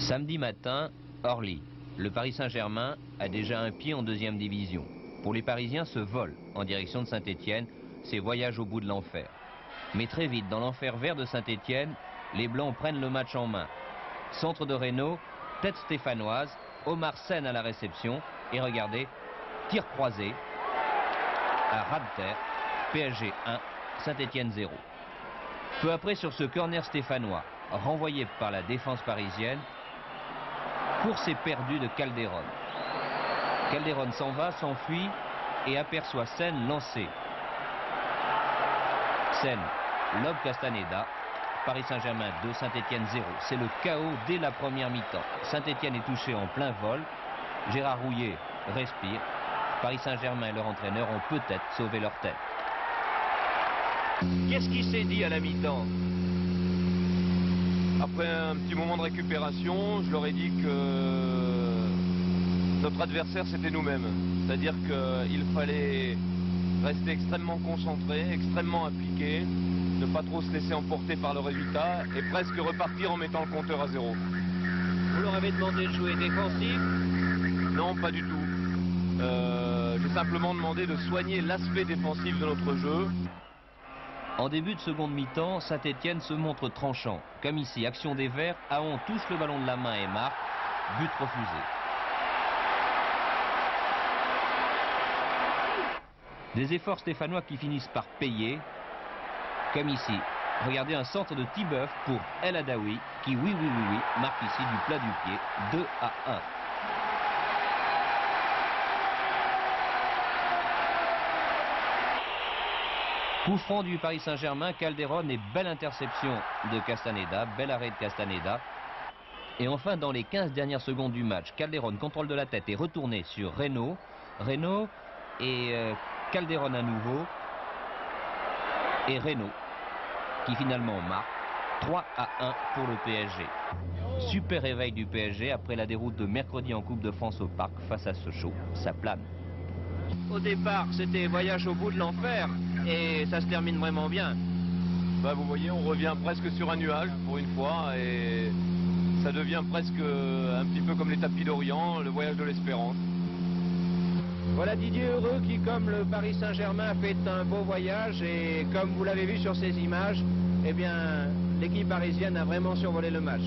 Samedi matin, Orly. Le Paris Saint-Germain a déjà un pied en deuxième division. Pour les Parisiens, ce vol en direction de Saint-Étienne, c'est voyage au bout de l'enfer. Mais très vite, dans l'enfer vert de Saint-Étienne, les Blancs prennent le match en main. Centre de Reynaud, tête stéphanoise, Omar Sène à la réception. Et regardez, tir croisé, à ras de terre, PSG 1, Saint-Étienne 0. Peu après, sur ce corner stéphanois, renvoyé par la défense parisienne, course éperdue de Calderon. Calderon s'en va, s'enfuit et aperçoit Sène lancé. Sène lobe Castaneda. Paris Saint-Germain 2, Saint-Étienne 0. C'est le chaos dès la première mi-temps. Saint-Étienne est touché en plein vol. Gérard Rouillet respire. Paris Saint-Germain et leur entraîneur ont peut-être sauvé leur tête. Qu'est-ce qui s'est dit à la mi-temps? Après un petit moment de récupération, je leur ai dit que notre adversaire c'était nous-mêmes. C'est-à-dire qu'il fallait rester extrêmement concentré, extrêmement appliqué, ne pas trop se laisser emporter par le résultat et presque repartir en mettant le compteur à 0. Vous leur avez demandé de jouer défensif? Non, pas du tout. J'ai simplement demandé de soigner l'aspect défensif de notre jeu. En début de seconde mi-temps, Saint-Étienne se montre tranchant. Comme ici, action des Verts, Ahon touche le ballon de la main et marque. But refusé. Des efforts stéphanois qui finissent par payer. Comme ici. Regardez un centre de Tibeuf pour El Adaoui qui, oui, marque ici du plat du pied. 2-1. Coup franc du Paris Saint-Germain, Calderon et belle interception de Castaneda, bel arrêt de Castaneda. Et enfin, dans les 15 dernières secondes du match, Calderon, contrôle de la tête, est retourné sur Reynaud. Reynaud et Calderon à nouveau. Et Reynaud, qui finalement marque 3-1 pour le PSG. Super réveil du PSG après la déroute de mercredi en Coupe de France au Parc face à Sochaux. Ça plane. Au départ, c'était voyage au bout de l'enfer et ça se termine vraiment bien. Bah, vous voyez, on revient presque sur un nuage pour une fois et ça devient presque un petit peu comme les tapis d'Orient, le voyage de l'espérance. Voilà Didier Heureux qui, comme le Paris Saint-Germain, fait un beau voyage et comme vous l'avez vu sur ces images, eh bien, l'équipe parisienne a vraiment survolé le match.